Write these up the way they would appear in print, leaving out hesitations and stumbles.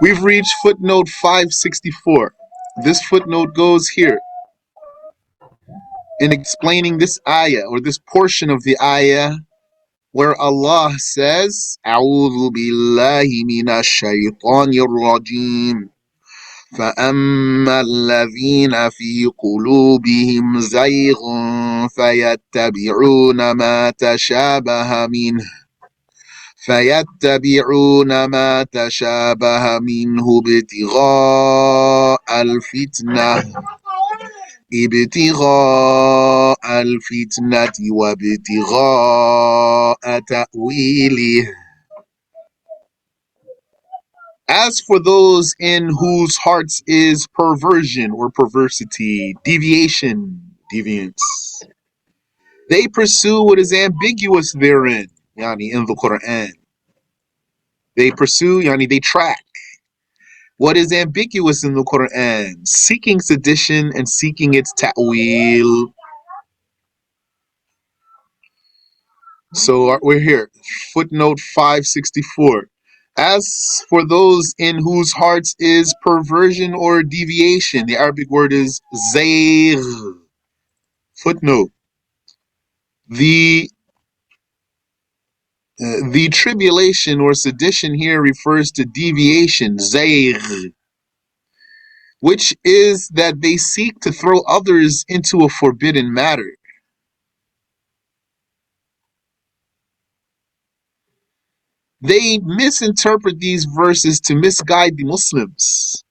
We've reached footnote 564. This footnote goes here in explaining this ayah or this portion of the ayah where Allah says, أعوذ بالله من الشيطان الرجيم فأما الذين في قلوبهم زيغ فيتبعون ما تشابه منه ابتغاء الفتنة وابتغاء تأويله. As for those in whose hearts is perversion or perversity, deviance, they pursue what is ambiguous therein, yani in the Quran. They pursue, yani they track what is ambiguous in the Quran, seeking sedition and seeking its ta'wil. So we're here, footnote 564. As for those in whose hearts is perversion or deviation, the Arabic word is zayg. Footnote. The tribulation or sedition here refers to deviation, zayg, which is that they seek to throw others into a forbidden matter. They misinterpret these verses to misguide the Muslims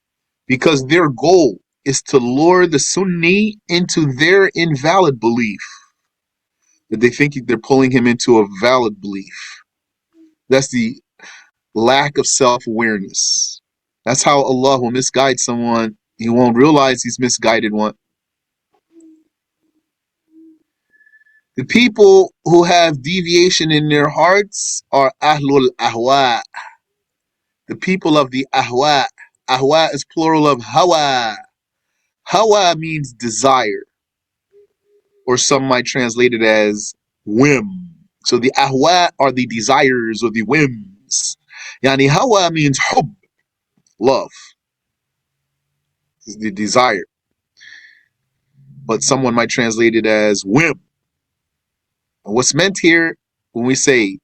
because their goal is to lure the Sunni into their invalid belief. That they think they're pulling him into a valid belief. That's the lack of self-awareness. That's how Allah will misguide someone. He won't realize he's misguided one. The people who have deviation in their hearts are Ahlul Ahwa. The people of the Ahwa. Ahwa is plural of Hawa. Hawa means desire, or some might translate it as whim. So the Ahwa are the desires or the whims. Yani Hawa means hub, love. It's the desire. But someone might translate it as whim. And what's meant here when we say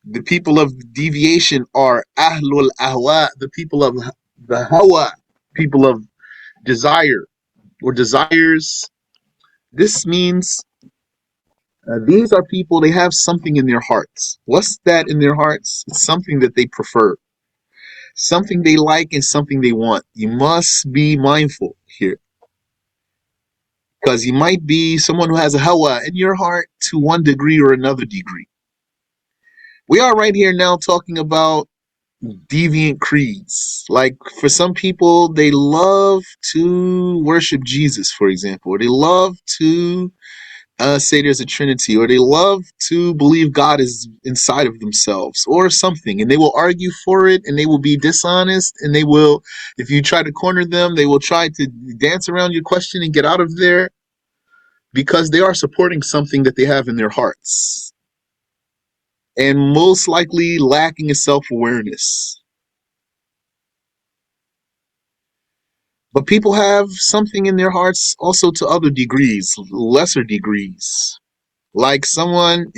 the people of deviation are Ahlul Ahwa, the people of the Hawa, people of desire or desires, this means these are people, they have something in their hearts. What's that in their hearts? It's something that they prefer, something they like and something they want. You must be mindful here, because you might be someone who has a hawa in your heart to one degree or another degree. We are right here now talking about deviant creeds. Like for some people, they love to worship Jesus, for example, or they love to say there's a Trinity, or they love to believe God is inside of themselves or something, and they will argue for it, and they will be dishonest, and they will, if you try to corner them, they will try to dance around your question and get out of there, because they are supporting something that they have in their hearts, and most likely lacking in self-awareness. But people have something in their hearts also to other degrees, lesser degrees. Like someone,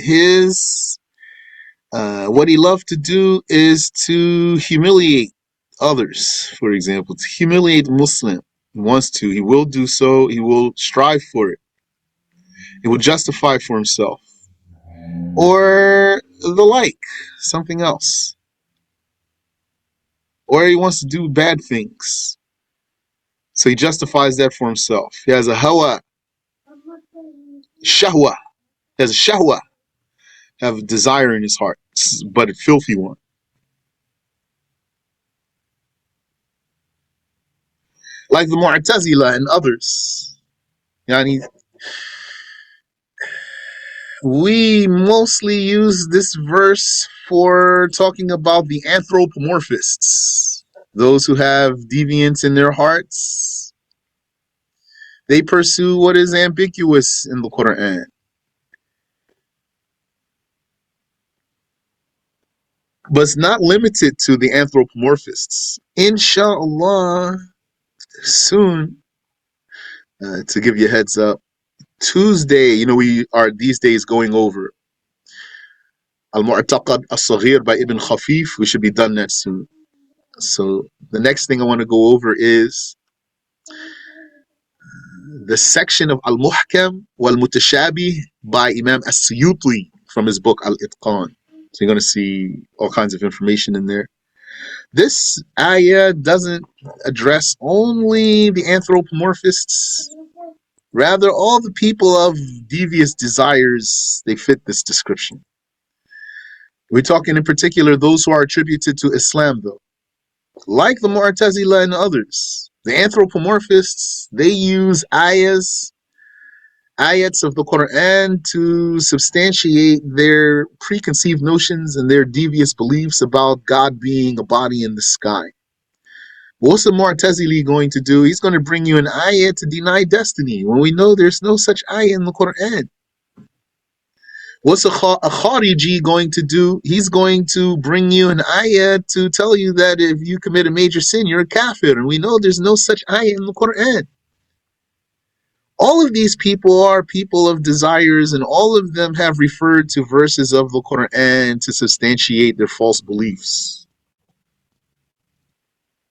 what he loves to do is to humiliate others, for example, to humiliate the Muslim. He wants to, he will do so, he will strive for it. He will justify for himself. Or the like, something else. Or he wants to do bad things. So he justifies that for himself. He has a hawa, shahwa. He has a shahwa, have a desire in his heart, but a filthy one. Like the Mu'tazila and others. Yani, we mostly use this verse for talking about the anthropomorphists, those who have deviance in their hearts. They pursue what is ambiguous in the Quran. But it's not limited to the anthropomorphists. Inshallah, soon, to give you a heads up, Tuesday, we are these days going over Al-Mu'taqad As-Saghir by Ibn Khafif. We should be done that soon. So the next thing I want to go over is the section of Al-Muhkam wal-Mutashabih by Imam As-Suyuti from his book Al-Itqan. So you're going to see all kinds of information in there. This ayah doesn't address only the anthropomorphists. Rather, all the people of devious desires, they fit this description. We're talking in particular those who are attributed to Islam, though. Like the Mu'tazila and others, the anthropomorphists, they use ayats of the Quran to substantiate their preconceived notions and their devious beliefs about God being a body in the sky. What's the Mu'tazili going to do? He's going to bring you an ayat to deny destiny when we know there's no such ayat in the Quran. What's a Khariji going to do? He's going to bring you an ayat to tell you that if you commit a major sin, you're a kafir. And we know there's no such ayat in the Quran. All of these people are people of desires, and all of them have referred to verses of the Quran to substantiate their false beliefs.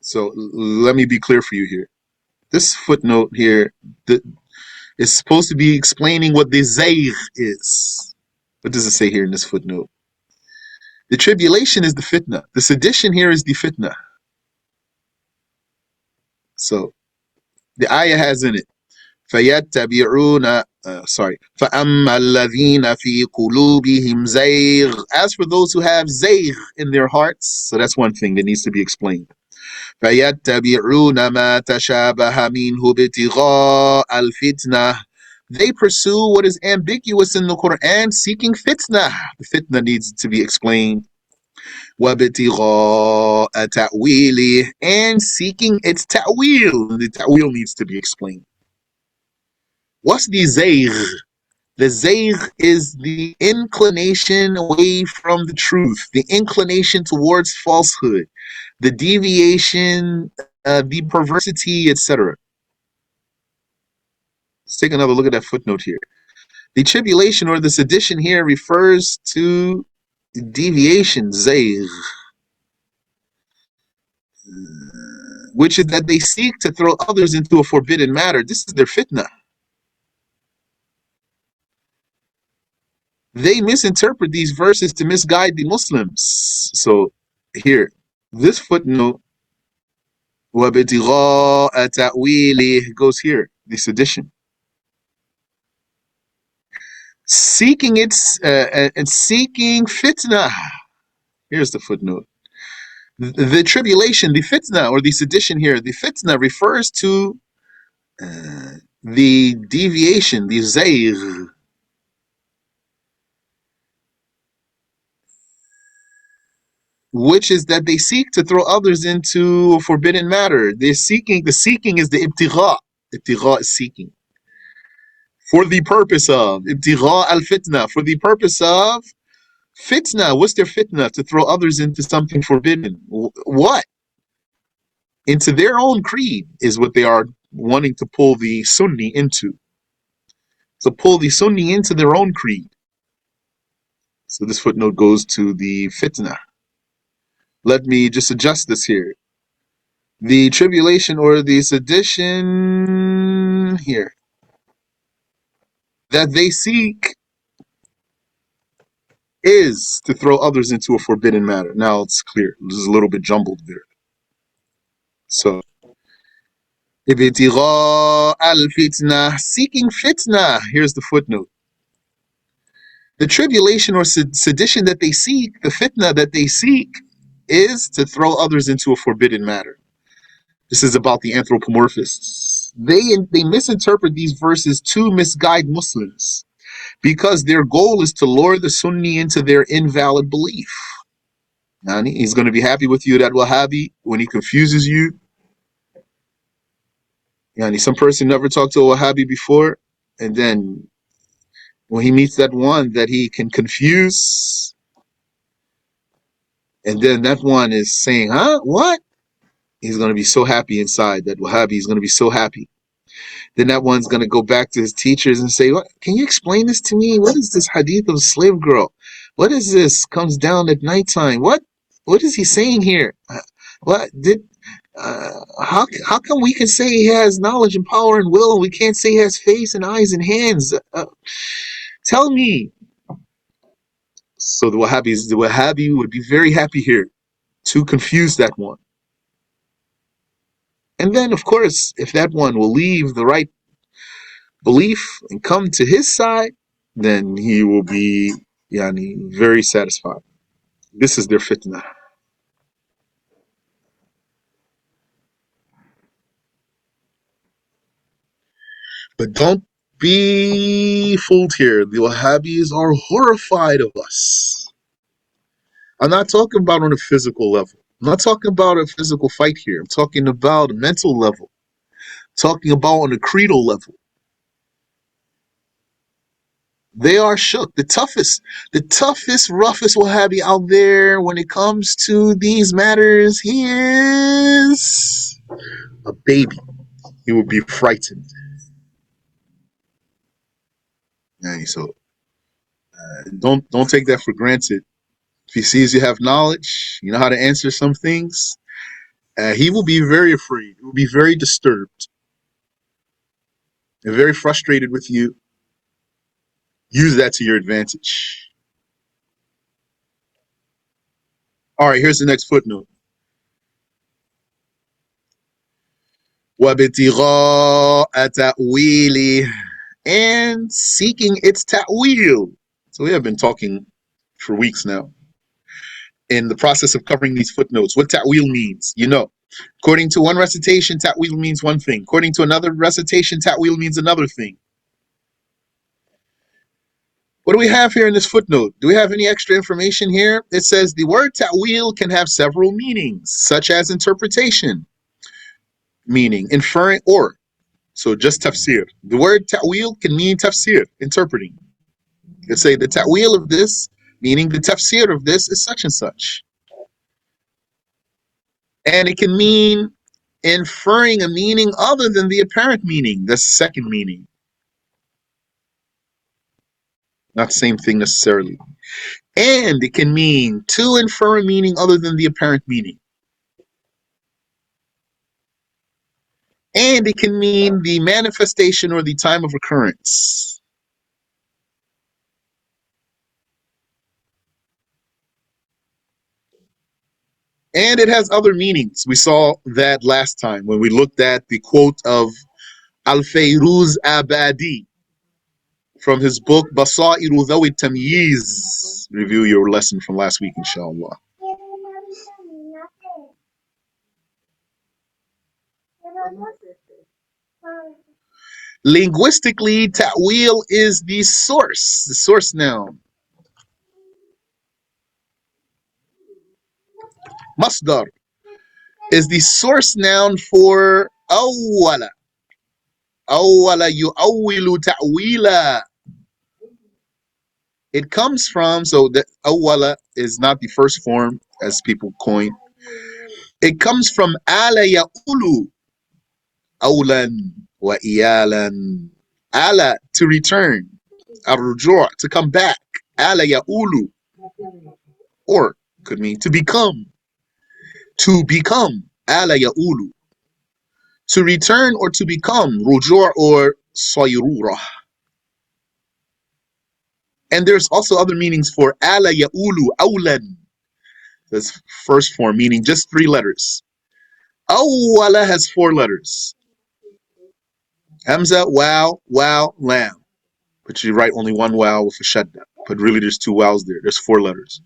So let me be clear for you here. This footnote here is supposed to be explaining what the zayg is. What does it say here in this footnote? The tribulation is the fitna. The sedition here is the fitna. So the ayah has in it, فَيَتَّبِعُونَ فَأَمَّا الَّذِينَ فِي قُلُوبِهِمْ زَيْغٌ. As for those who have zayg in their hearts, so that's one thing that needs to be explained. فَيَتَّبِعُونَ مَا تَشَابَهَ مِنْهُ ابْتِغَاءَ الْفِتْنَةِ. They pursue what is ambiguous in the Quran, seeking fitna. The fitna needs to be explained. وَابْتِغَاءَ تَأْوِيلِهِ, and seeking its ta'wil. The ta'wil needs to be explained. What's the zayg? The zayg is the inclination away from the truth, the inclination towards falsehood, the deviation, the perversity, etc. Let's take another look at that footnote here. The tribulation or the sedition here refers to deviation, zayg, which is that they seek to throw others into a forbidden matter. This is their fitna. They misinterpret these verses to misguide the Muslims. So here, this footnote, وَابْتِغَاءَ تَأْوِيلِهِ, goes here, the sedition. Seeking its and seeking fitna. Here's the footnote. The tribulation, the fitna, or the sedition here, the fitna refers to the deviation, the zayg, which is that they seek to throw others into a forbidden matter. The seeking is the ibtigha. Ibtigha is seeking. For the purpose of ibtigha al-fitna, for the purpose of fitna. What's their fitna? To throw others into something forbidden. What? Into their own creed is what they are wanting to pull the Sunni into. To pull the Sunni into their own creed. So this footnote goes to the fitna. Let me just adjust this here. The tribulation or the sedition here that they seek is to throw others into a forbidden matter. Now it's clear. This is a little bit jumbled there. So, ibtigha al-fitna, seeking fitna. Here's the footnote. The tribulation or sedition that they seek, the fitna that they seek, is to throw others into a forbidden matter. This is about the anthropomorphists. They misinterpret these verses to misguide Muslims because their goal is to lure the Sunni into their invalid belief. He's going to be happy with you, that Wahhabi, when he confuses you. Some person never talked to a Wahhabi before, and then when he meets that one that he can confuse, And then that one is saying, huh? What? He's going to be so happy inside. That Wahhabi is going to be so happy. Then that one's going to go back to his teachers and say, what? Can you explain this to me? What is this hadith of the slave girl? What is this? Comes down at nighttime. What is he saying here? What did? How come we can say he has knowledge and power and will, and we can't say he has face and eyes and hands? Tell me. So the Wahhabi would be very happy here to confuse that one. And then, of course, if that one will leave the right belief and come to his side, then he will be very satisfied. This is their fitna. But don't be fooled here. The Wahhabis are horrified of us. I'm not talking about on a physical level. I'm not talking about a physical fight here. I'm talking about a mental level. I'm talking about on a creedal level. They are shook. The toughest, roughest Wahhabi out there when it comes to these matters, he is a baby. He will be frightened. So don't take that for granted. If he sees you have knowledge, you know how to answer some things, he will be very afraid. He will be very disturbed and very frustrated with you. Use that to your advantage. All right, here's the next footnote. وَابْتِغَاءَ تَأْوِيلِهِ, and seeking its ta'wil. So we have been talking for weeks now in the process of covering these footnotes. What ta'wil means, according to one recitation, ta'wil means one thing. According to another recitation, ta'wil means another thing. What do we have here in this footnote? Do we have any extra information here? It says the word ta'wil can have several meanings, such as interpretation, meaning inferring, or so just tafsir. The word ta'wil can mean tafsir, interpreting. Let's say the ta'wil of this, meaning the tafsir of this is such and such. And it can mean inferring a meaning other than the apparent meaning. That's the second meaning. Not the same thing necessarily. And it can mean to infer a meaning other than the apparent meaning. And it can mean the manifestation or the time of occurrence. And it has other meanings. We saw that last time when we looked at the quote of Al-Fayruz Abadi from his book Basairu Dhawi Tamyiz. Review your lesson from last week, inshallah. Linguistically, ta'wil is the source noun. Masdar is the source noun for awwala. Awwala yu'awwilu ta'wila. It comes from, so the awwala is not the first form as people coin. It comes from ala ya'ulu, awlan wa iyalan. Ala, to return. Ar-rujur, to come back. Ala ya'ulu, or could mean to become. To become. Ala ya'ulu. To return or to become. Rujur or sayrura. And there's also other meanings for ala ya'ulu, awlan. That's first form, meaning just 3 letters. Awwala has 4 letters. Hamza, wow, lam. But you write only one wow with a shadda. But really there's 2 wows there. There's 4 letters.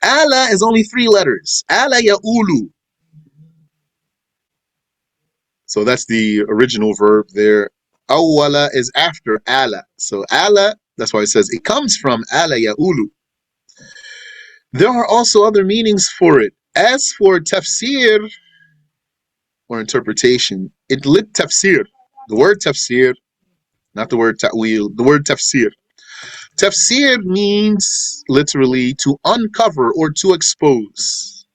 Ala is only 3 letters. Ala ya'ulu. So that's the original verb there. Awwala is after ala. So ala, that's why it says it comes from ala ya'ulu. There are also other meanings for it. As for tafsir, or interpretation, it lit tafsir. The word tafsir, not the word ta'wil, the word tafsir. Tafsir means literally to uncover or to expose.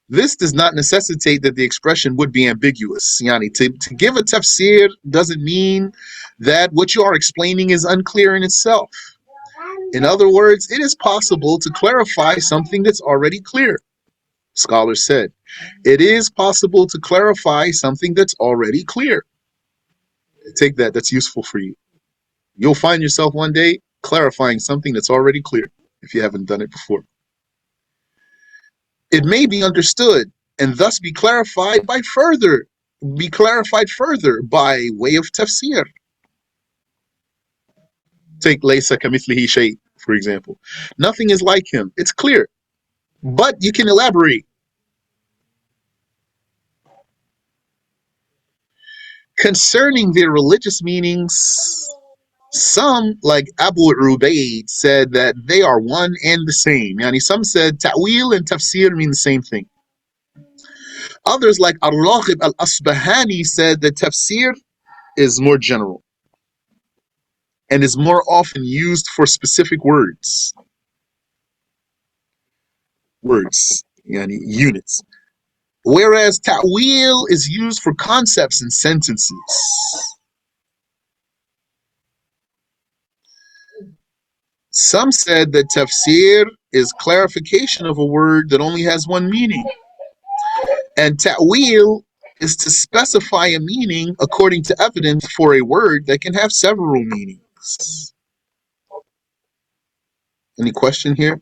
This does not necessitate that the expression would be ambiguous. Yani, to give a tafsir doesn't mean that what you are explaining is unclear in itself. In other words, it is possible to clarify something that's already clear. Scholars said, it is possible to clarify something that's already clear. Take that, that's useful for you. You'll find yourself one day clarifying something that's already clear if you haven't done it before. It may be understood and thus be clarified further by way of tafsir. Take laysa kamithlihi shay, for example. Nothing is like him. It's clear, but you can elaborate. Concerning their religious meanings, some, like Abu Ubaid, said that they are one and the same. Yani some said ta'wil and tafsir mean the same thing. Others, like Ar-Raghib al-Asbahani, said that tafsir is more general and is more often used for specific words, yani units. Whereas ta'wil is used for concepts and sentences. Some said that tafsir is clarification of a word that only has one meaning, and ta'wil is to specify a meaning according to evidence for a word that can have several meanings. Any question here?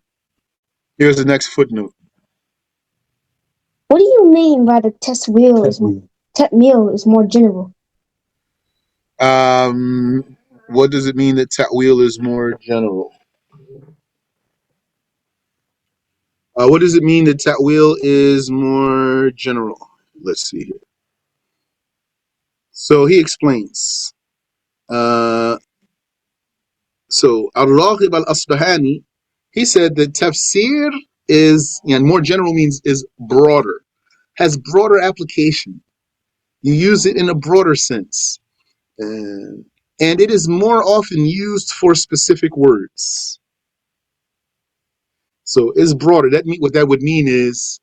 Here's the next footnote. What do you mean by the ta'wil is more general? What does it mean that ta'wil is more general? What does it mean that ta'wil is more general? Let's see here. So he explains. So Ar-Raghib al-Asbahani, he said that tafsir is, more general means is broader, has broader application. You use it in a broader sense. And it is more often used for specific words. So it's broader. What that would mean is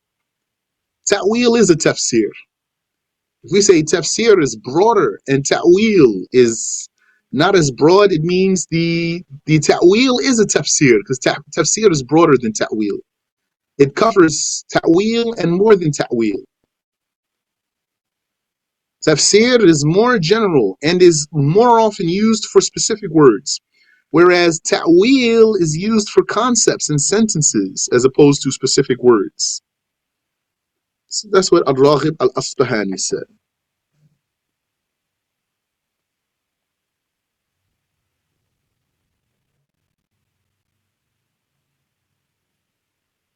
ta'wil is a tafsir. If we say tafsir is broader and ta'wil is not as broad, it means the ta'wil is a tafsir, because tafsir is broader than ta'wil. It covers ta'wil and more than ta'wil. Tafsir is more general and is more often used for specific words, whereas ta'wil is used for concepts and sentences as opposed to specific words. So that's what Ar-Raghib al-Asbahani said.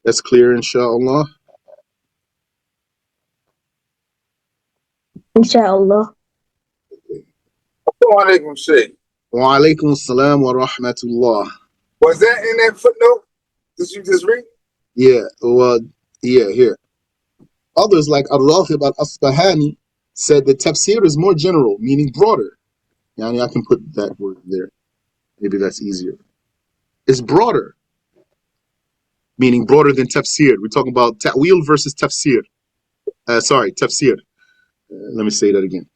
That's clear, inshallah. Inshallah. Wa alaikum salam. Wa alaikum salam wa rahmatullah. Was that in that footnote that you just read? Yeah, well, yeah, here. Others, like Ar-Raghib al-Asbahani, said that tafsir is more general, meaning broader. Yani I can put that word there. Maybe that's easier. It's broader, meaning broader than tafsir. We're talking about ta'wil versus tafsir. Tafsir. Let me say that again.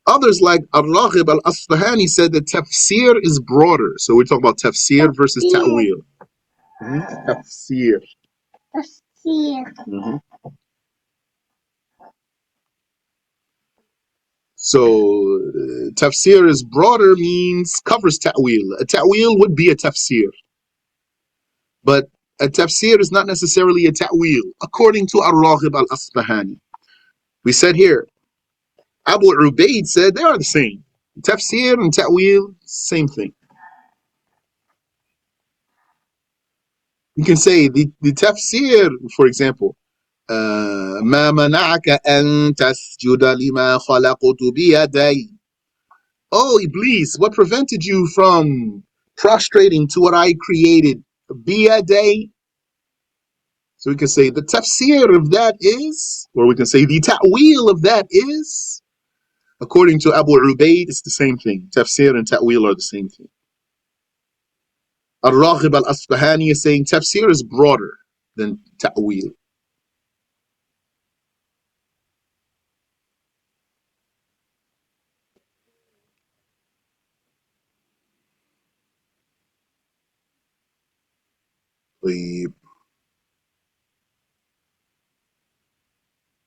Others, like Ar-Raghib al-Asbahani, said that tafsir is broader. So we're talking about tafsir versus ta'wil. Tafsir. Mm-hmm. So tafsir is broader, means covers ta'wil. A ta'wil would be a tafsir. But a tafsir is not necessarily a ta'wil, according to Ar-Raghib al-Asbahani. We said here, Abu Ubaid said they are the same. Tafsir and ta'wil, same thing. You can say the tafsir, for example, ما منعك أن تسجد لما خلقت بيدي. Oh, Iblis, what prevented you from prostrating to what I created? Biyadai. So we can say the tafsir of that is, or we can say the ta'wil of that is, according to Abu Ubaid, it's the same thing. Tafsir and ta'wil are the same thing. Al-Raghib al-Asfahani is saying tafsir is broader than ta'wil.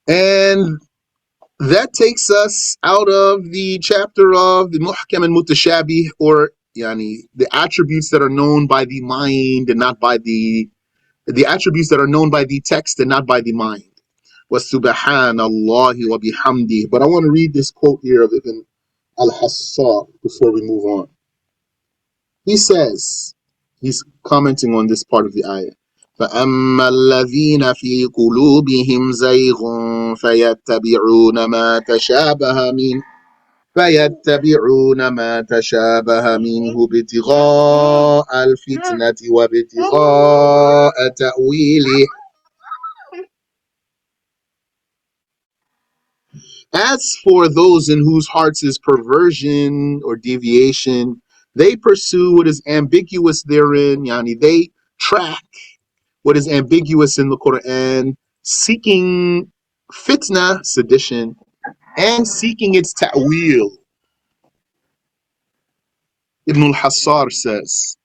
And that takes us out of the chapter of the Muhkam and Mutashabih, or the attributes that are known by the mind and not by the attributes that are known by the text and not by the mind. وَسُبْحَانَ wa bihamdih. But I want to read this quote here of Ibn al-Hassar before we move on. He says, he's commenting on this part of the ayah. فَأَمَّا الَّذِينَ فِي قُلُوبِهِمْ زَيْغٌ فَيَتَّبِعُونَ ما تشابه منه ابتغاء الفتنة وابتغاء تأويله. As for those in whose hearts is perversion or deviation, they pursue what is ambiguous therein, they track what is ambiguous in the Quran, seeking fitna, sedition, and seeking its ta'wil. Ibn al-Hassar says,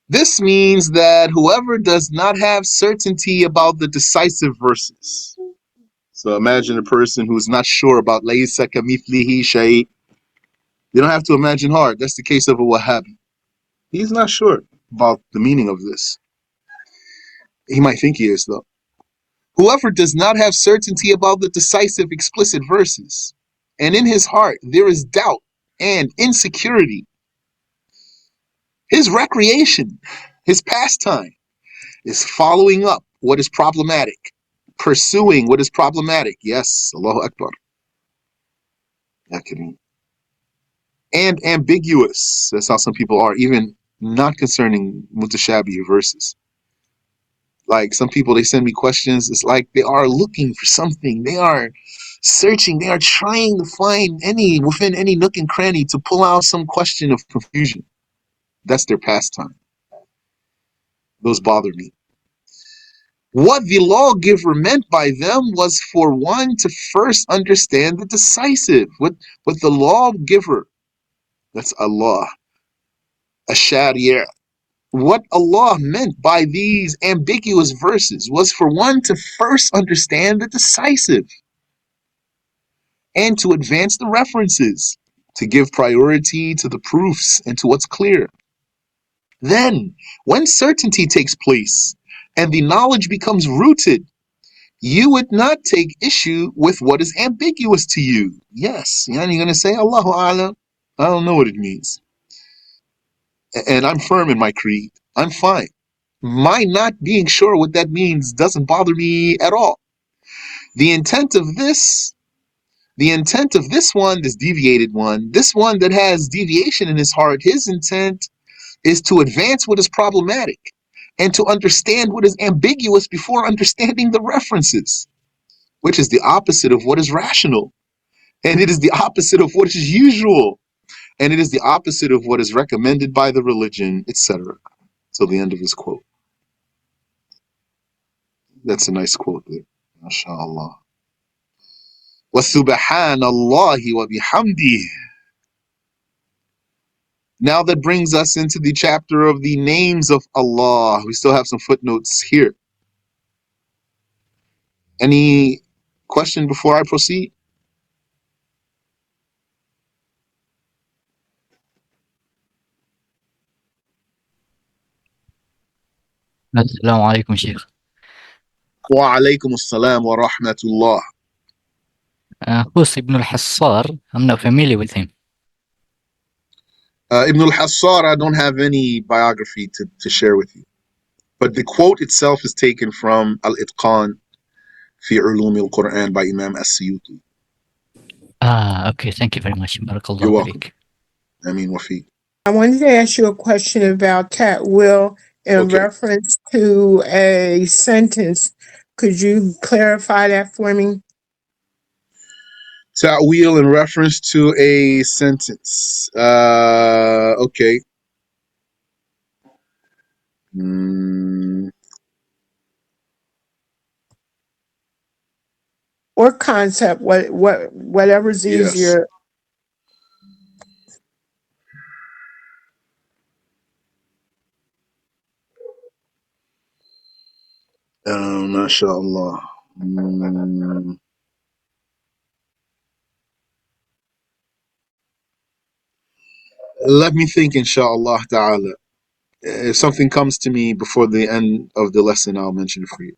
this means that whoever does not have certainty about the decisive verses. So imagine a person who's not sure about Laysa kamithlihi shay. You don't have to imagine hard. That's the case of a Wahhabi. He's not sure about the meaning of this. He might think he is, though. Whoever does not have certainty about the decisive explicit verses, and in his heart there is doubt and insecurity, his recreation, his pastime, is following up what is problematic, pursuing what is problematic. Yes, Allahu Akbar. And ambiguous. That's how some people are, even not concerning mutashabih verses. Like some people, they send me questions. It's like they are looking for something. They are searching. They are trying to find within any nook and cranny to pull out some question of confusion. That's their pastime. Those bother me. What the lawgiver meant by them was for one to first understand the decisive. What the lawgiver, that's Allah, a-Sharia. What Allah meant by these ambiguous verses was for one to first understand the decisive and to advance the references, to give priority to the proofs and to what's clear. Then, when certainty takes place and the knowledge becomes rooted, you would not take issue with what is ambiguous to you. Yes, you're going to say, Allahu A'lam, I don't know what it means. And I'm firm in my creed. I'm fine. My not being sure what that means doesn't bother me at all. The intent of this one, this deviated one, this one that has deviation in his heart, his intent is to advance what is problematic and to understand what is ambiguous before understanding the references, which is the opposite of what is rational. And it is the opposite of what is usual. And it is the opposite of what is recommended by the religion, etc. Till the end of his quote. That's a nice quote there. MashaAllah. وَسُبْحَانَ اللَّهِ وَبِحَمْدِهِ. Now that brings us into the chapter of the names of Allah. We still have some footnotes here. Any question before I proceed? السلام عليكم شيخ. وعليكم السلام ورحمة الله. Who's Ibn al-Hassar? I'm not familiar with him. Ibn al-Hassar, I don't have any biography to share with you. But the quote itself is taken from Al-Itqan fi Ulum al-Quran by Imam As-Suyuti. Okay, thank you very much. Barakallahu You're welcome. fiik. Ameen wa fiik. I wanted to ask you a question about Will in reference to a sentence. Could you clarify that for me? Ta'wil in reference to a sentence. Okay. Mm, Or concept, whatever's yes. easier. MashaAllah. Mm, let me think, inshallah ta'ala. If something comes to me before the end of the lesson, I'll mention it for you.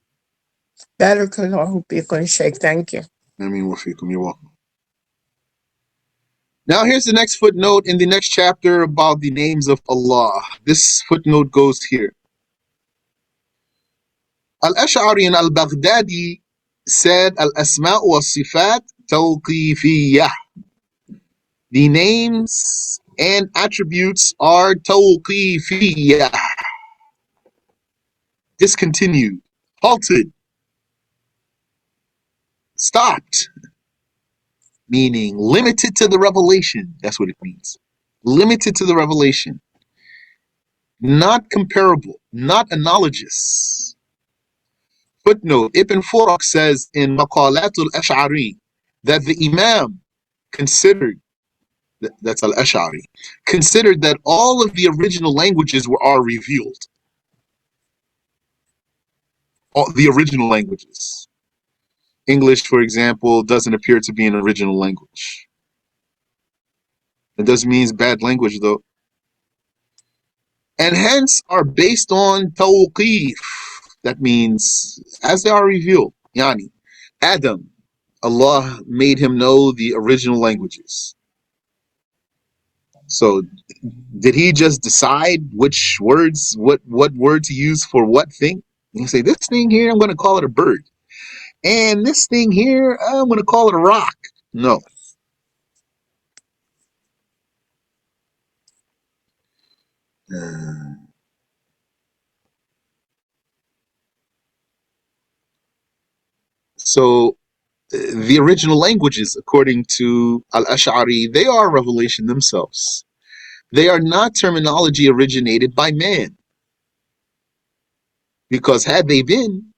Barakallahu fikum, Sheikh. Thank you. I mean, wafikum, you're welcome. Now, here's the next footnote in the next chapter about the names of Allah. This footnote goes here. Al-Ash'ari and Al-Baghdadi said, Al-Asma' wa Sifat Tawqifiyah. The names and attributes are Tawqifiyah. Discontinued, halted, stopped, meaning limited to the revelation. That's what it means. Limited to the revelation. Not comparable, not analogous. Footnote, Ibn Furak says in Maqalatul Ash'ari that the Imam considered, that's Al-Ash'ari, considered that all of the original languages are revealed. All the original languages. English, for example, doesn't appear to be an original language. It doesn't mean it's bad language, though. And hence are based on tawqif. That means as they are revealed. Yani, Adam, Allah made him know the original languages. So did he just decide which words, what word to use for what thing? You say, this thing here, I'm going to call it a bird. And this thing here, I'm going to call it a rock. No. So the original languages, according to Al-Ash'ari, they are revelation themselves. They are not terminology originated by man. Because had they been,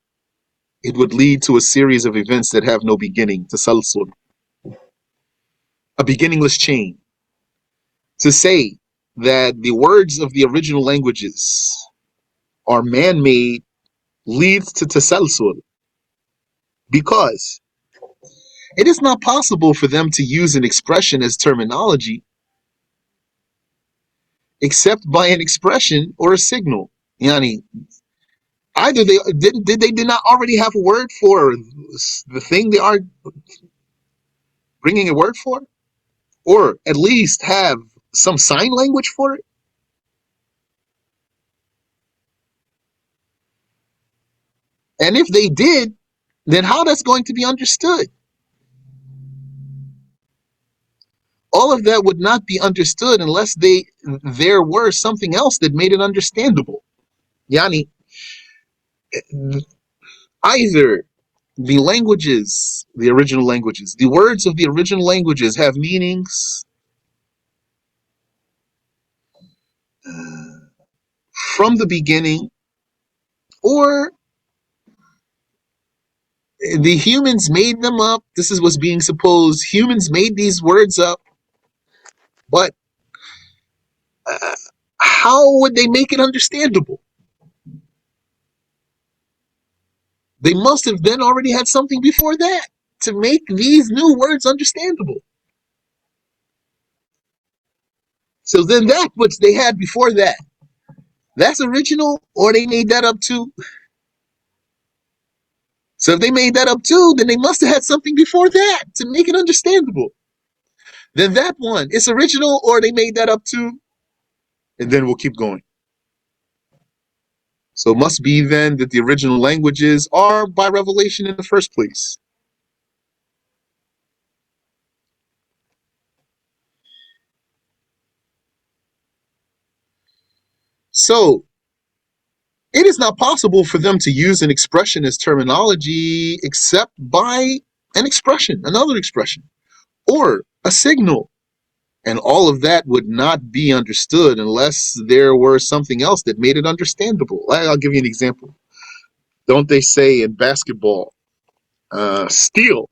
it would lead to a series of events that have no beginning, tasalsul, a beginningless chain. To say that the words of the original languages are man-made leads to tasalsul, because it is not possible for them to use an expression as terminology except by an expression or a signal. Yani, either they did not already have a word for the thing they are bringing a word for, or at least have some sign language for it. And if they did, then how that's going to be understood? All of that would not be understood unless there were something else that made it understandable. Yani, either the languages, the original languages, the words of the original languages have meanings from the beginning, or the humans made them up. This is what's being supposed. Humans made these words up, but how would they make it understandable? They must have then already had something before that to make these new words understandable. So then that which they had before that, that's original, or they made that up too. So if they made that up too, then they must have had something before that to make it understandable. Then that one, it's original, or they made that up too. And then we'll keep going. So it must be then that the original languages are by revelation in the first place. So it is not possible for them to use an expression as terminology except by an expression, another expression, or a signal. And all of that would not be understood unless there were something else that made it understandable. I'll give you an example. Don't they say in basketball, stealing?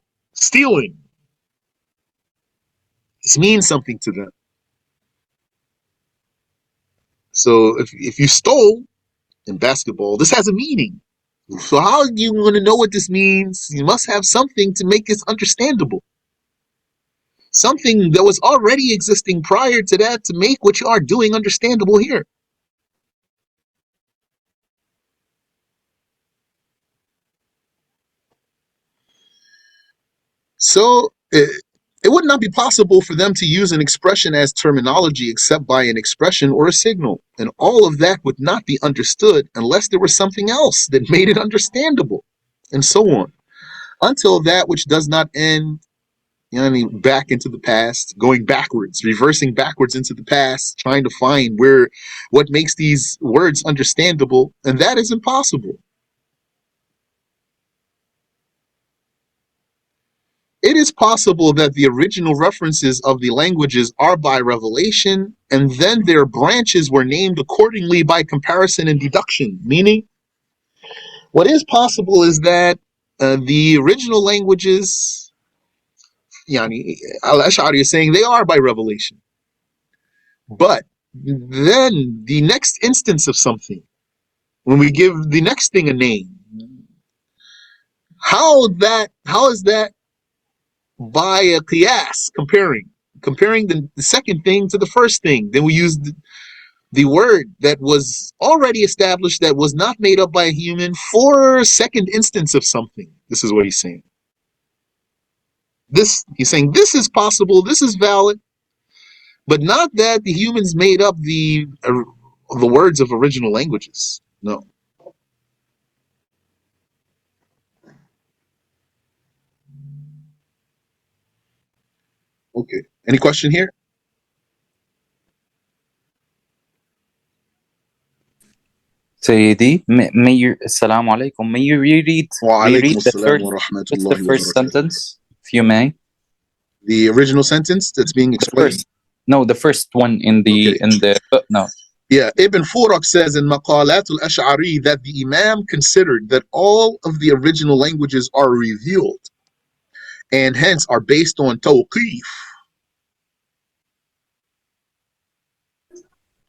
This means something to them. So if you stole in basketball, this has a meaning. So how are you going to know what this means? You must have something to make this understandable. Something that was already existing prior to that to make what you are doing understandable here. So it would not be possible for them to use an expression as terminology except by an expression or a signal. And all of that would not be understood unless there was something else that made it understandable, and so on. Until that which does not end, you know what I mean, back into the past, going backwards, reversing backwards into the past, trying to find what makes these words understandable, and that is impossible. It is possible that the original references of the languages are by revelation, and then their branches were named accordingly by comparison and deduction. Meaning, what is possible is that the original languages, yani, Al-Ash'ari is saying they are by revelation. But then the next instance of something, when we give the next thing a name, how is that by a qiyas, comparing the second thing to the first thing? Then we use the word that was already established, that was not made up by a human, for a second instance of something. This is what he's saying. He's saying this is possible, this is valid, but not that the humans made up the words of original languages. No. Okay. Any question here? Sayyidi, Assalamu alaikum. May you reread the first sentence, if you may? The original sentence that's being explained? The first one in the footnote. Yeah, Ibn Furak says in Maqalat al-Ash'ari that the Imam considered that all of the original languages are revealed and hence are based on tawqif.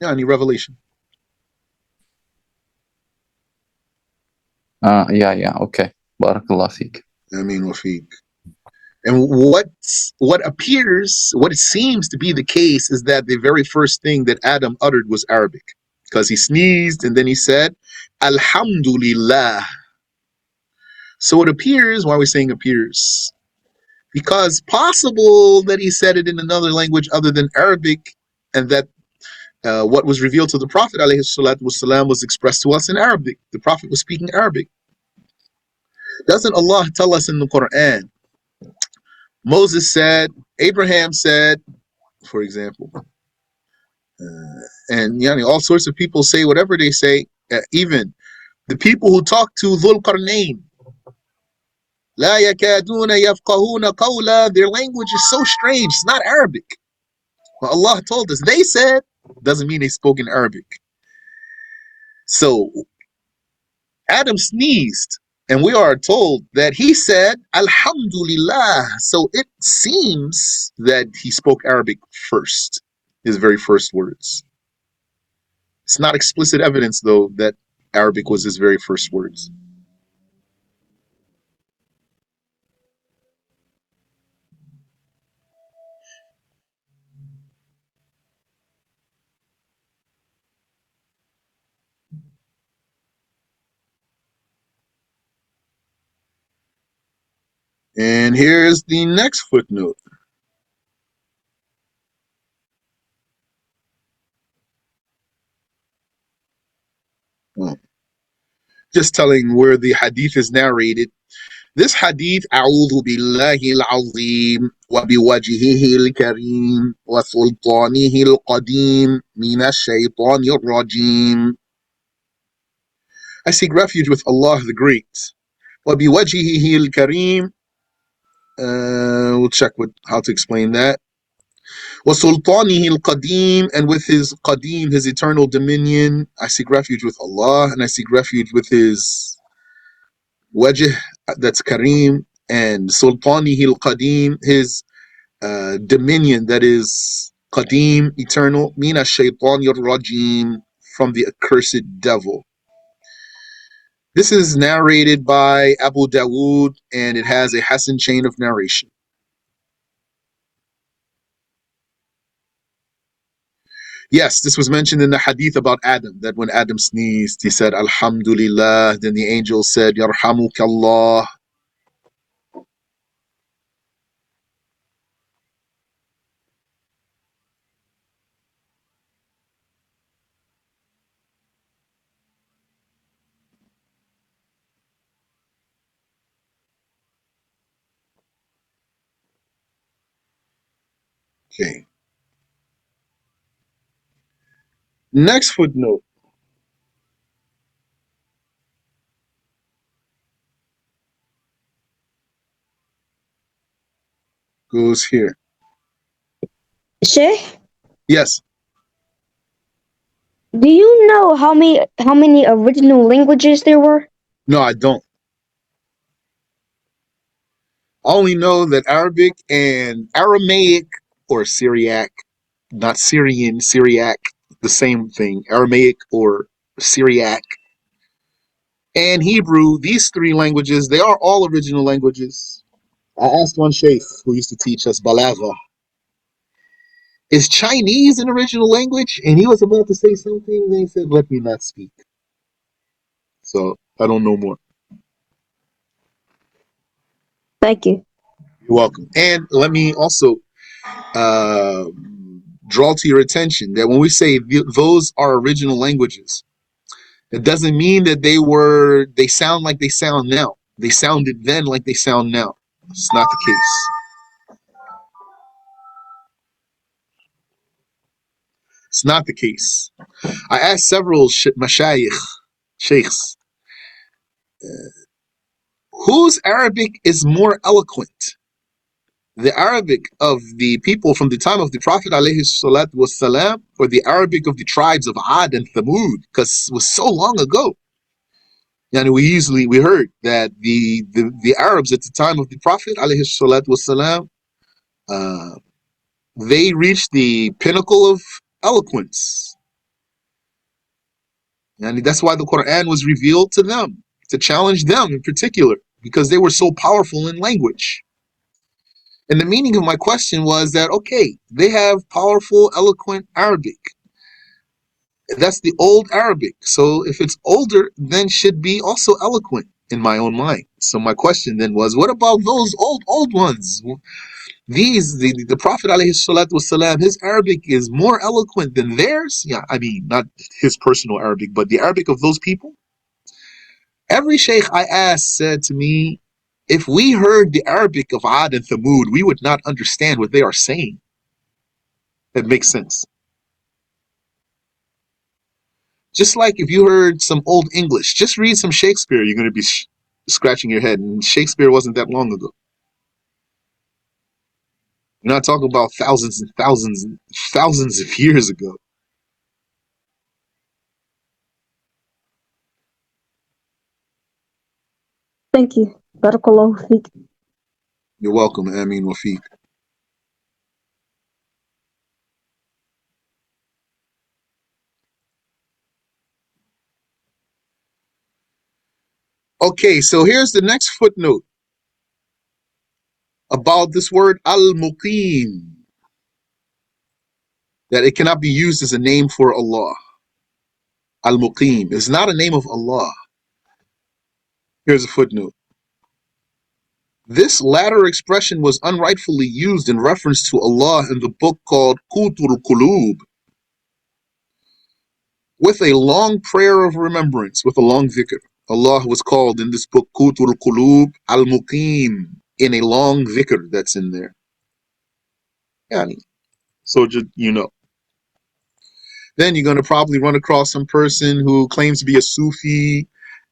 Any revelation. Okay. Barakallah feek. Ameen wa feek. And what it seems to be the case is that the very first thing that Adam uttered was Arabic, because he sneezed and then he said, Alhamdulillah. So it appears, why are we saying appears? Because possible that he said it in another language other than Arabic, and that what was revealed to the Prophet ﷺ was expressed to us in Arabic. The Prophet was speaking Arabic. Doesn't Allah tell us in the Quran? Moses said, Abraham said, for example, and all sorts of people say whatever they say. Even the people who talk to Dhul Qarnayn, La yakaduna yafqahuna qawla, their language is so strange, it's not Arabic. But Allah told us, they said, doesn't mean they spoke in Arabic. So Adam sneezed, and we are told that he said, Alhamdulillah. So it seems that he spoke Arabic first, his very first words. It's not explicit evidence, though, that Arabic was his very first words. And here's the next footnote. Just telling where the hadith is narrated. This hadith, أعوذ بالله العظيم وبوجهه الكريم وسلطانه القديم من الشيطان الرجيم. I seek refuge with Allah the Great. وبوجهه الكريم, We'll check with how to explain that. وَسُلْطَانِهِ الْقَدِيمِ, and with his qadim, his eternal dominion, I seek refuge with Allah, and I seek refuge with his wajh, that's kareem, and sultanihi al-qadim, his dominion, that is qadim, eternal, mina shaytanir rajim, from the accursed devil. This is narrated by Abu Dawood, and it has a Hasan chain of narration. Yes, this was mentioned in the hadith about Adam, that when Adam sneezed, he said, Alhamdulillah. Then the angel said, Yarhamukallah. Okay. Next footnote goes here. Sheikh, Yes. do you know how many original languages there were? No, I don't. I only know that Arabic and Aramaic, or Syriac, not Syrian, Syriac, the same thing. Aramaic or Syriac and Hebrew, these three languages, they are all original languages. I asked one sheikh who used to teach us Balagha, is Chinese an original language? And he was about to say something, then he said, let me not speak. So I don't know more. Thank you. You're welcome. And let me also draw to your attention that when we say those are original languages, it doesn't mean that they sound like they sound now. They sounded then like they sound now. It's not the case. It's not the case. I asked several mashayikh, sheikhs, whose Arabic is more eloquent? The Arabic of the people from the time of the Prophet ﷺ, or the Arabic of the tribes of Ad and Thamud? Because it was so long ago. And we heard that the Arabs at the time of the Prophet ﷺ, they reached the pinnacle of eloquence. And that's why the Quran was revealed to them, to challenge them in particular, because they were so powerful in language. And the meaning of my question was that, okay, they have powerful, eloquent Arabic. That's the old Arabic. So if it's older, then should be also eloquent in my own mind. So my question then was, what about those old ones? The Prophet ﷺ, his Arabic is more eloquent than theirs. Yeah, I mean, not his personal Arabic, but the Arabic of those people. Every sheikh I asked said to me, if we heard the Arabic of Ad and Thamud, we would not understand what they are saying. That makes sense. Just like if you heard some old English, just read some Shakespeare, you're going to be scratching your head. And Shakespeare wasn't that long ago. You're not talking about thousands and thousands and thousands of years ago. Thank you. Barakallahu feek. You're welcome, Ameen Wafiq. Okay, so here's the next footnote about this word al-muqim, that it cannot be used as a name for Allah. Al-muqim is not a name of Allah. Here's a footnote. This latter expression was unrightfully used in reference to Allah in the book called Qutul Qulub, with a long prayer of remembrance, with a long dhikr. Allah was called in this book Qutul Qulub al-Muqim, in a long dhikr that's in there. Yani, so just, you know. Then you're going to probably run across some person who claims to be a Sufi,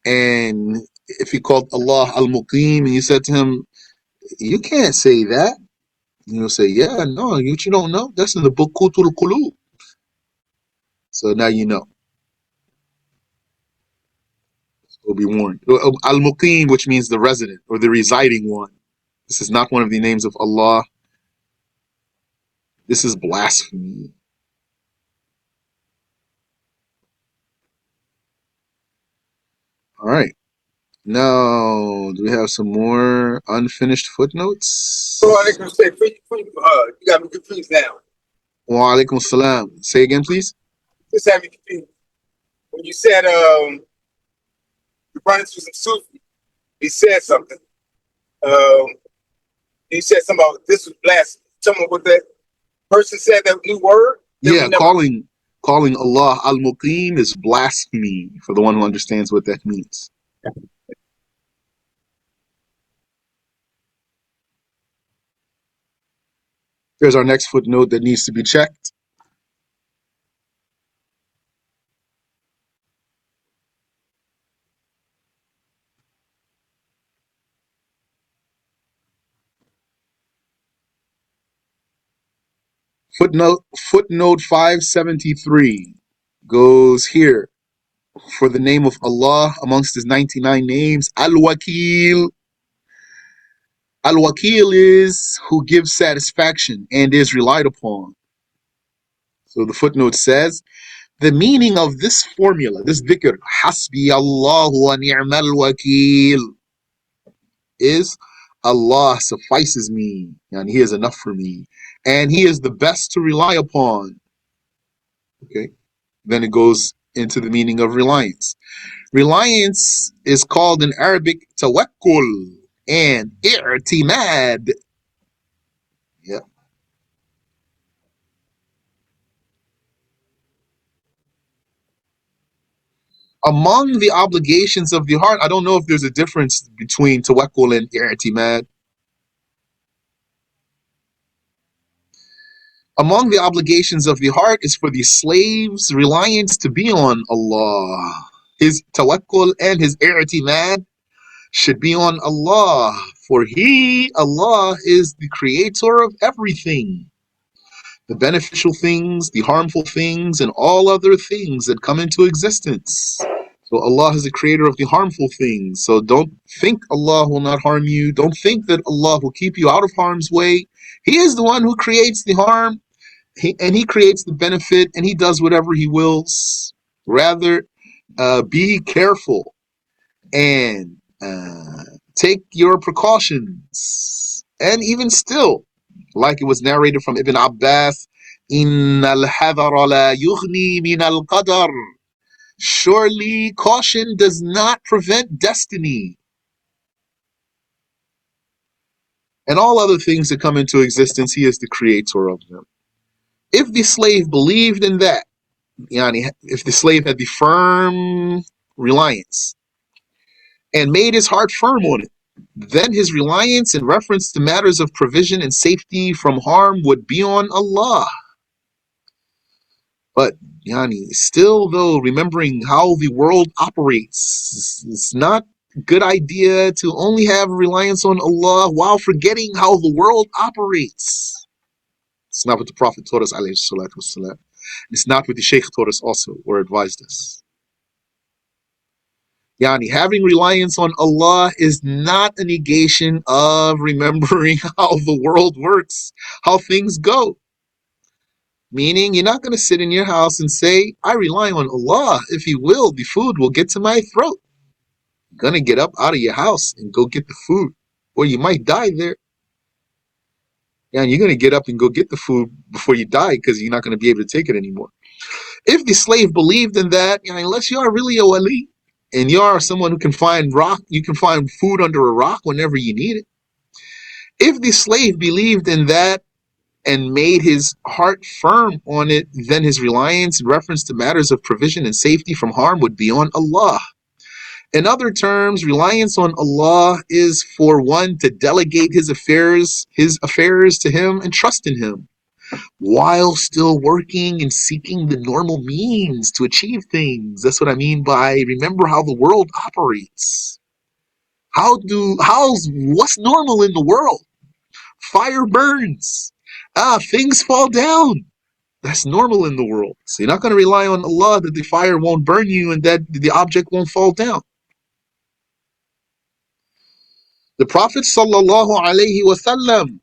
and if he called Allah al-Muqim and you said to him, You can't say that. You'll say, yeah, no, what you don't know, that's in the book Kutul Qulub. So now you know. Will be warned. Al-Muqim, which means the resident or the residing one. This is not one of the names of Allah. This is blasphemy. All right. Now, do we have some more unfinished footnotes? So I can say, you got me confused now. Wa alaikum salam. Say again, please. Just have me confused. When you said you're running through some Sufi, he said something. He said something about this was blasphemy. Tell me what that person said, that new word. Yeah, calling Allah Al-Muqim is blasphemy for the one who understands what that means. Here's our next footnote that needs to be checked. Footnote 573 goes here. For the name of Allah amongst his 99 names, Al-Wakil. Al-Wakil is who gives satisfaction and is relied upon. So the footnote says, the meaning of this formula, this dhikr, Hasbi Allahu wa ni'mal wakil, is Allah suffices me, and He is enough for me, and He is the best to rely upon. Okay, then it goes into the meaning of reliance. Reliance is called in Arabic tawakkul and i'timad. Yeah. Among the obligations of the heart, I don't know if there's a difference between tawakkul and i'timad. Among the obligations of the heart is for the slave's reliance to be on Allah. His tawakkul and his i'timad should be on Allah, for He, Allah, is the creator of everything. The beneficial things, the harmful things, and all other things that come into existence. So Allah is the creator of the harmful things. So don't think Allah will not harm you. Don't think that Allah will keep you out of harm's way. He is the one who creates the harm, and He creates the benefit, and He does whatever He wills. Rather, be careful and take your precautions. And even still, like it was narrated from Ibn Abbas, إِنَّ الْحَذَرَ لَا يُغْنِي مِنَ الْقَدَرِ. Surely caution does not prevent destiny. And all other things that come into existence, He is the creator of them. If the slave believed in that, yani, if the slave had the firm reliance and made his heart firm on it, then his reliance in reference to matters of provision and safety from harm would be on Allah. But yani, still though, remembering how the world operates, it's not a good idea to only have reliance on Allah while forgetting how the world operates. It's not what the Prophet taught us, alayhi salatu wasalam. It's not what the Shaykh taught us also, or advised us. Yani, having reliance on Allah is not a negation of remembering how the world works, how things go. Meaning, you're not going to sit in your house and say, I rely on Allah. If He will, the food will get to my throat. You're going to get up out of your house and go get the food, or you might die there. And you're going to get up and go get the food before you die because you're not going to be able to take it anymore. If the slave believed in that, unless you are really a wali, and you are someone who can find you can find food under a rock whenever you need it. If the slave believed in that and made his heart firm on it, then his reliance in reference to matters of provision and safety from harm would be on Allah. In other terms, reliance on Allah is for one to delegate his affairs to Him and trust in Him, while still working and seeking the normal means to achieve things. That's what I mean by remember how the world operates. What's normal in the world? Fire burns. Things fall down. That's normal in the world. So you're not going to rely on Allah that the fire won't burn you and that the object won't fall down. The Prophet sallallahu alaihi wasallam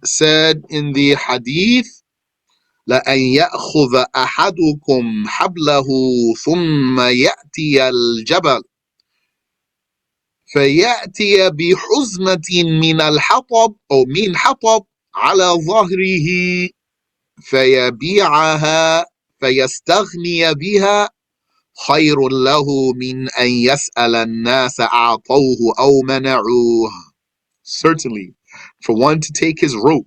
said in the hadith, لأن يأخذ أحدكم حبله ثم يأتي الجبل فيأتي بحزمة من الحطب أو من حطب على ظهره فيبيعها فيستغني بها خير له من أن يسأل الناس أعطوه أو منعوه. Certainly, for one to take his rope,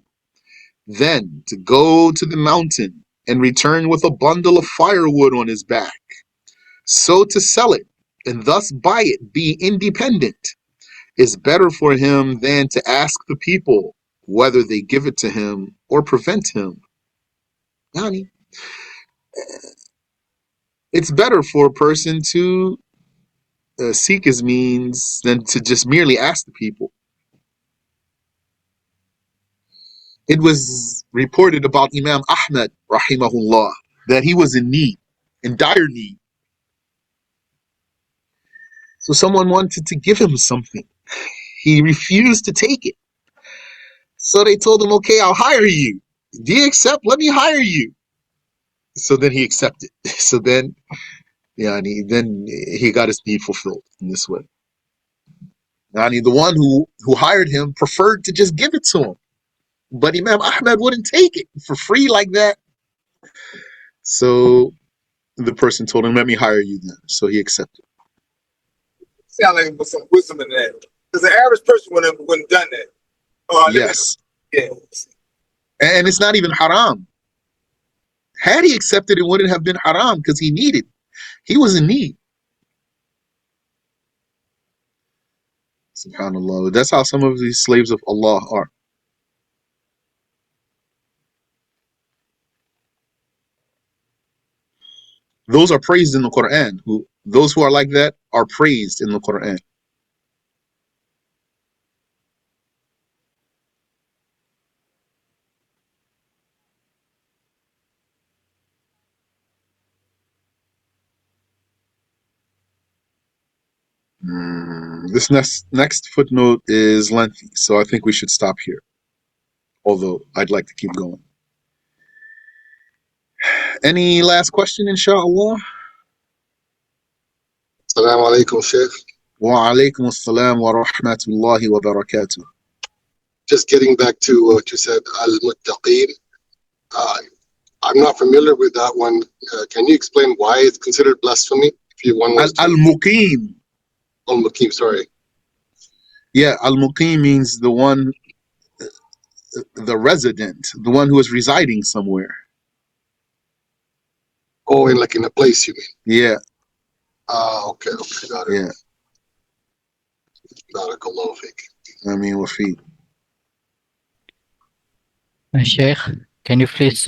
then to go to the mountain and return with a bundle of firewood on his back, so to sell it and thus buy it, be independent, is better for him than to ask the people whether they give it to him or prevent him. Yani, it's better for a person to seek his means than to just merely ask the people. It was reported about Imam Ahmad, rahimahullah, that he was in need, in dire need. So someone wanted to give him something. He refused to take it. So they told him, okay, I'll hire you. Do you accept? Let me hire you. So then he accepted. So then he got his need fulfilled in this way. The one who hired him preferred to just give it to him. But Imam Ahmad wouldn't take it for free like that. So the person told him, let me hire you then. So he accepted. Sound like with some wisdom in that. Because the average person wouldn't have done that. Yes. Yeah. And it's not even haram. Had he accepted, it wouldn't have been haram because he needed. He was in need. SubhanAllah. That's how some of these slaves of Allah are. Those are praised in the Quran. Those who are like that are praised in the Quran. This next footnote is lengthy, so I think we should stop here. Although I'd like to keep going. Any last question, inshallah? Assalamu alaikum, Sheikh. Wa alaikum assalam wa rahmatullahi wa barakatuh. Just getting back to what you said, al-muttaqeen. I'm not familiar with that one. Can you explain why it's considered blasphemy? If you want al-muqim. Al-muqim, sorry. Yeah, al-muqim means the one, the resident, the one who is residing somewhere. Oh, in a place, you mean? Yeah. Okay, got it. Yeah. Barakallahu fik. I mean, wafi. Sheikh, can you please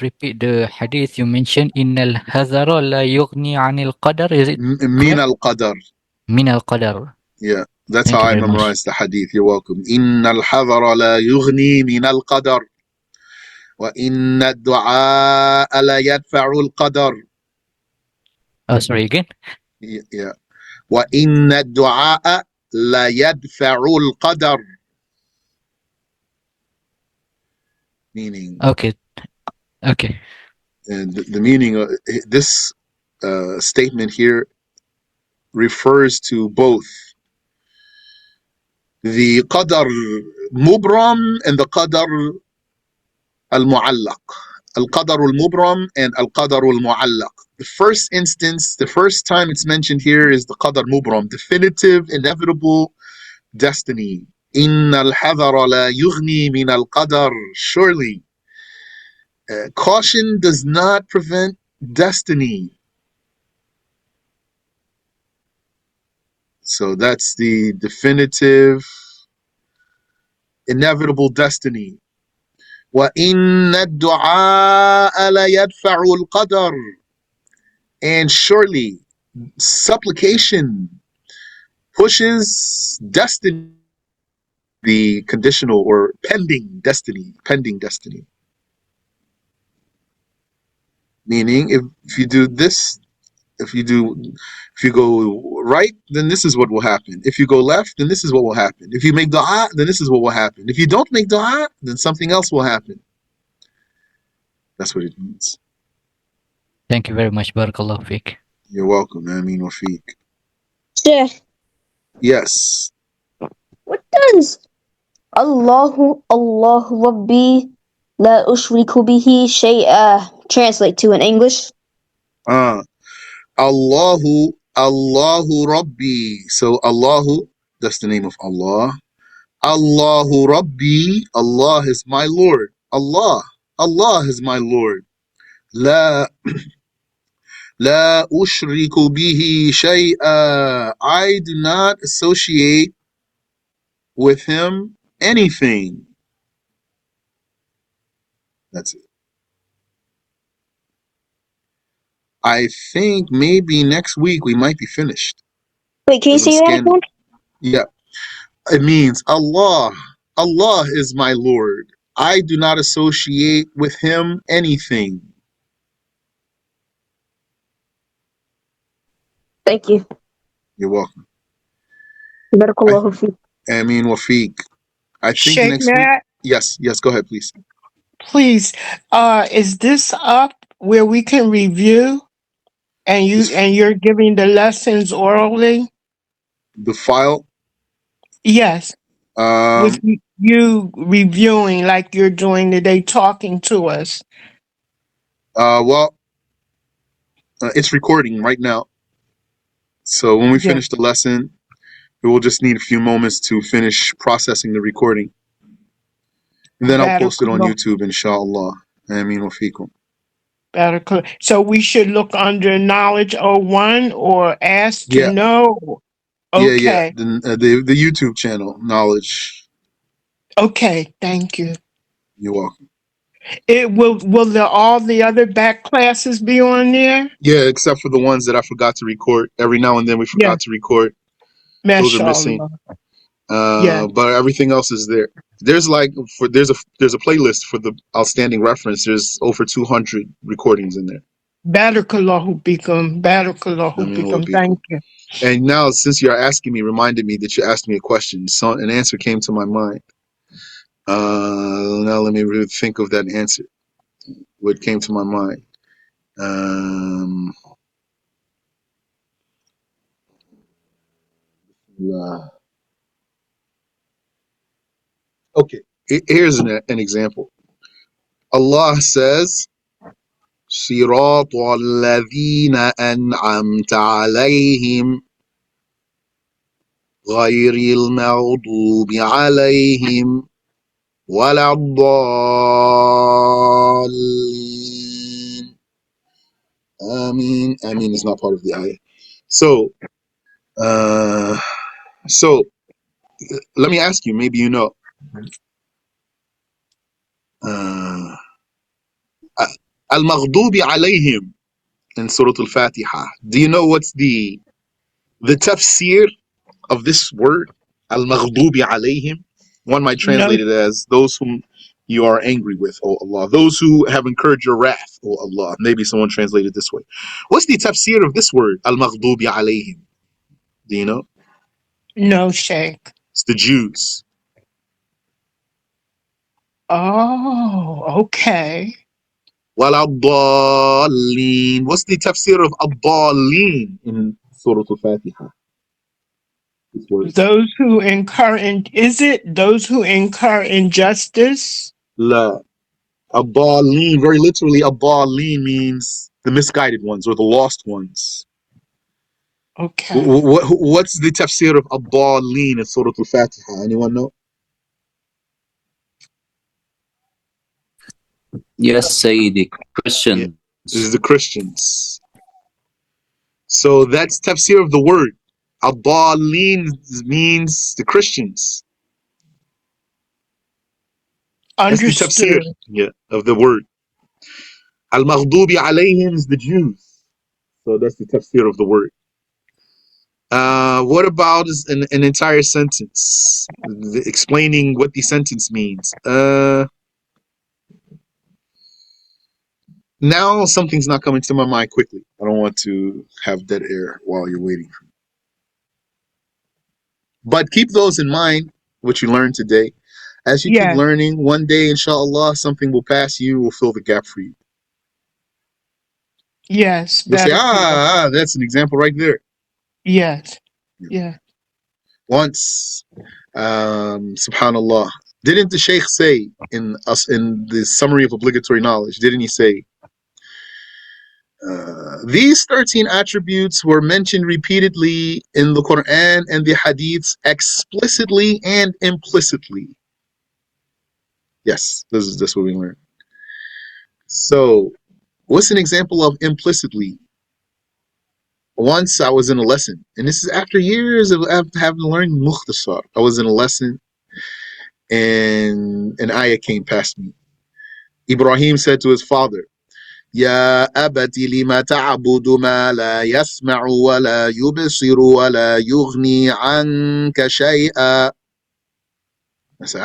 repeat the hadith you mentioned? Innal hazara la yughni anil qadar. Is it min al qadar? Min al qadar. Yeah, that's how I memorized the hadith. You're welcome. Innal hazara la yughni min al qadar. Wa inna ad-du'a la yadfa'u al qadar. Oh, sorry again. Yeah. Wa inna ad-du'a la yadfa'u al qadar. Meaning. Okay. And the meaning of this statement here refers to both the qadar mubram and the qadar al-mu'allaq. Al-qadar al-mubram and al-qadar al-mu'allaq. The first instance, the first time it's mentioned here is the qadar mubram, definitive, inevitable destiny. Inna al-hadara la yughni min al-qadar. Surely, caution does not prevent destiny. So that's the definitive, inevitable destiny. وَإِنَّ الدُّعَاءَ لَيَدْفَعُ الْقَدَرَ. And surely, supplication, pushes destiny, the conditional or pending destiny, meaning if you do this, if you go right, then this is what will happen. If you go left, then this is what will happen. If you make dua, then this is what will happen. If you don't make dua, then something else will happen. That's what it means. Thank you very much. Barakallahu fiqh. You're welcome. Ameen wa fiqh. Sheikh, Yes. what does Allahu Rabbi la ushriku bihi shay'a translate to in English? Allahu Rabbi. So Allahu, that's the name of Allah. Allahu Rabbi, Allah is my Lord. Allah is my Lord. La ushriku bihi shay'a. I do not associate with him anything. That's it. I think maybe next week we might be finished. Wait, can you say that again? Yeah. It means Allah is my Lord. I do not associate with him anything. Thank you. You're welcome. Barakallahu fiqh. Ameen wa fiqh. I think Sheikh next week. Matt, Yes, go ahead, please. please, is this up where we can review and you're giving the lessons orally? The file. Yes. With you reviewing like you're doing today, talking to us. Well, it's recording right now. So when we finish the lesson, we will just need a few moments to finish processing the recording. And then I'll post it on YouTube, inshallah. Ameen wa fiqh. So we should look under Knowledge 01 or Ask to Know. Okay. Yeah. The YouTube channel, Knowledge. Okay, thank you. You're welcome. Will all the other back classes be on there? Yeah, except for the ones that I forgot to record. Every now and then we forgot to record. Those are missing. But everything else is there. There's there's a playlist for the outstanding reference. There's over 200 recordings in there. Barakallahu bikum. Thank you. And now, since you're asking me, reminded me that you asked me a question. So an answer came to my mind. Now let me really think of that answer. What came to my mind? Okay, here's an example. Allah says, صراط الذين أنعمت عليهم غير المغضوب عليهم ولا الضالين. Ameen is not part of the ayah. So let me ask you, maybe you know. Al-Maghdubi alayhim in Surah Al-Fatiha. Do you know what's the tafsir of this word? Al-Maghdubi alayhim. One might translate it as those whom you are angry with, O Allah. Those who have incurred your wrath, O Allah. Maybe someone translated this way. What's the tafsir of this word? Al-Maghdubi alayhim. Do you know? No, Sheikh. It's the Jews. Oh, okay. Wal-Addallin. What's the tafsir of Addallin in Surah Al-Fatiha? Those who incur those who incur injustice? La. Addallin, very literally, Addallin means the misguided ones or the lost ones. Okay. What's the tafsir of Addallin in Surah Al-Fatiha? Anyone know? Yes, Sayyidi, Christians. Yeah. This is the Christians. So that's tafsir of the word. Addallin means the Christians. Understood. That's the tafsir of the word. Al-Maghdubi alayhim is the Jews. So that's the tafsir of the word. What about an entire sentence explaining what the sentence means? Now something's not coming to my mind quickly. I don't want to have dead air while you're waiting. But keep those in mind, what you learned today. As you keep Yes, learning, one day, inshallah, something will pass you, will fill the gap for you. yes, You'll say, battlefield. that's an example right there. Yes, yeah. Once, subhanallah, didn't the Shaykh say in the summary of obligatory knowledge, didn't he say, these 13 attributes were mentioned repeatedly in the Quran and the Hadiths explicitly and implicitly. Yes, this is what we learned. So, what's an example of implicitly? Once I was in a lesson, and this is after years of having learned Mukhtasar. I was in a lesson, and an ayah came past me. Ibrahim said to his father, Ya abati lima ta'budu ma la yasma'u wa la yubsiru wa la yughni anka shay'a. I said,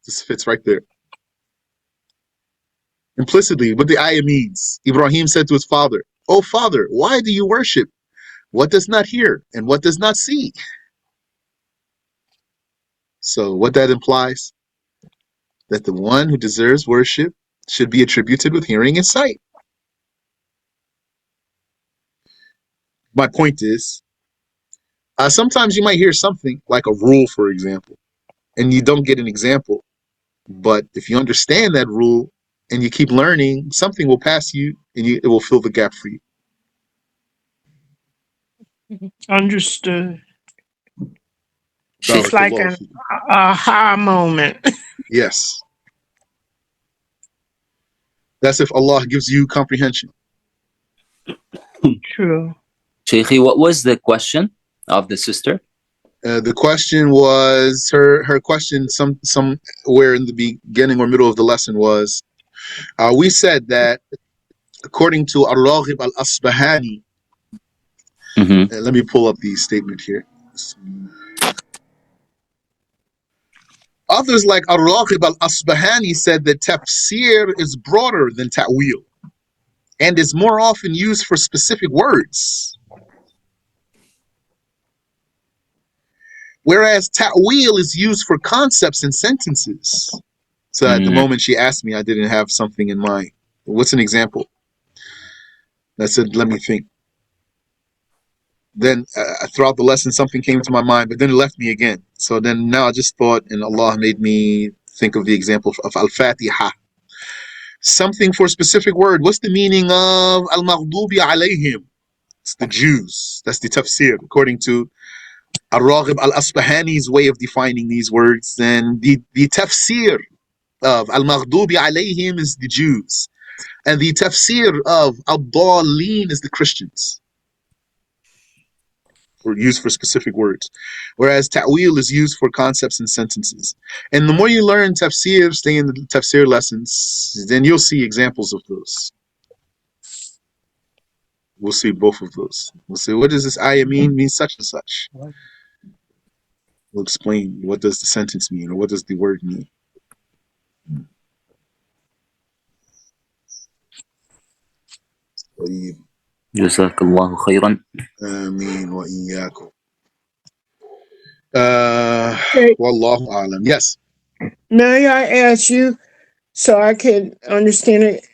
this fits right there. Implicitly, what the ayah means. Ibrahim said to his father, Oh father, why do you worship what does not hear and what does not see? So what that implies, that the one who deserves worship should be attributed with hearing and sight. My point is, sometimes you might hear something like a rule, for example, and you don't get an example. But if you understand that rule and you keep learning, something will pass you and it will fill the gap for you. Understood. It's like Barakallahu an feekum. aha moment. Yes. That's if Allah gives you comprehension. True. Shaykhi, what was the question of the sister? The question was, her question somewhere in the beginning or middle of the lesson was, we said that according to Ar-Raghib al-Asbahani, let me pull up the statement here. Others like Ar-Raghib al-Asbahani said that tafsir is broader than ta'wil and is more often used for specific words. Whereas ta'wil is used for concepts and sentences. So at the moment she asked me, I didn't have something in mind. What's an example? I said, let me think. Then throughout the lesson, something came to my mind, but then it left me again. So then now I just thought, and Allah made me think of the example of Al-Fatiha. Something for a specific word. What's the meaning of Al-Maghdubi alayhim? It's the Jews. That's the tafsir, according to Ar-Raghib al-Asbahani's way of defining these words. And the tafsir of Al-Maghdubi alayhim is the Jews. And the tafsir of Ad-Dallin is the Christians. Or used for specific words. Whereas ta'wil is used for concepts and sentences. And the more you learn tafsir, stay in the tafsir lessons, then you'll see examples of those. We'll see both of those. We'll say, what does this ayah mean? It means such and such. We'll explain what does the sentence mean or what does the word mean. جزاك الله خيرا. آمين وإياكم. Okay. Wallahu a'lam. Yes. May I ask you so I can understand it?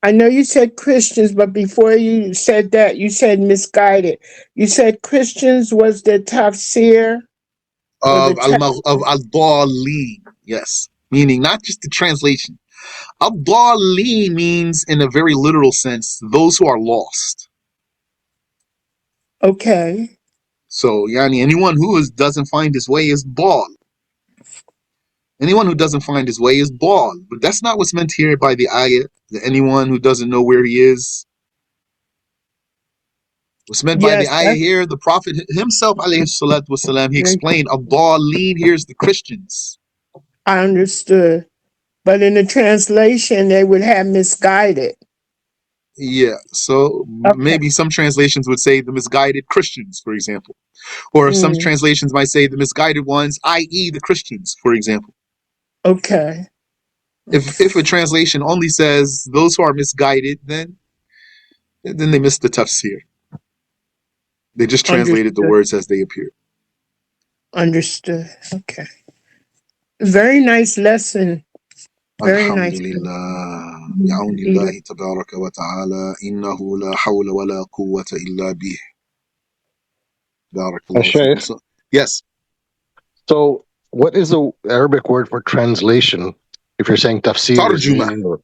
I know you said Christians, but before you said that, you said misguided. You said Christians was the tafsir or the Of Ad-Dallin. Yes. Meaning not just the translation. Ad-Dallin means, in a very literal sense, those who are lost. Okay. So, yani, anyone who doesn't find his way is dal. Anyone who doesn't find his way is dal. But that's not what's meant here by the ayah. That anyone who doesn't know where he is. What's meant by the Yes, ayah here, the Prophet himself, alayhi salatu wasalam, he that's explained, Ad-Dallin, here's the Christians. I understood. But in the translation, they would have misguided. Yeah, so Okay. maybe some translations would say the misguided Christians, for example. Or some translations might say the misguided ones, i.e. the Christians, for example. Okay. If a translation only says those who are misguided, then they missed the tafsir. They just translated the Understood. words as they appeared. Understood. Okay. Very nice lesson. Very nice. Alhamdulillah. Bi'awnillahi tabaraka wa ta'ala. Innahu la hawla wa la quwwata illa bih. Barakallahu Shaykh, fikum. Yes. so what is the Arabic word for translation? If you're saying tafsir is Tarjuma. meaning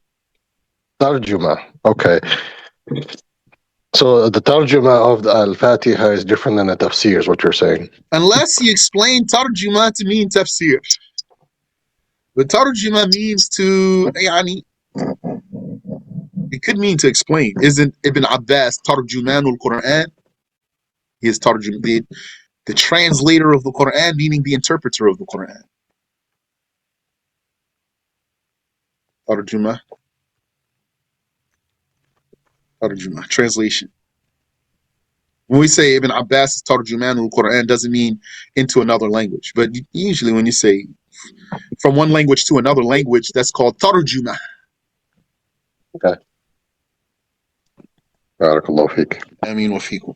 tarjuma. Okay. So the tarjuma of the Al-Fatiha is different than the tafsir, is what you're saying. Unless you explain tarjuma to mean tafsir. But tarjuma means to, yani, it could mean to explain. Isn't Ibn Abbas tarjumanul Quran? He is tarjum, the translator of the Quran, meaning the interpreter of the Quran. Tarjuma. Tarjuma. Translation. When we say Ibn Abbas is tarjumanul Quran, doesn't mean into another language. But usually when you say from one language to another language, that's called tarjuma. Okay. Barakallahu feek. Ameen wa feekum.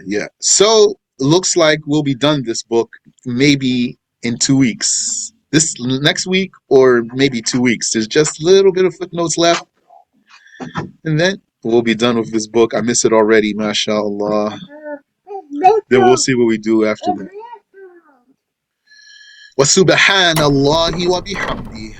Yeah. So looks like we'll be done this book maybe in 2 weeks. This next week or maybe 2 weeks. There's just a little bit of footnotes left. And then we'll be done with this book. I miss it already, mashallah. Then we'll see what we do after that. Wa subhanallahi wa bihamdi.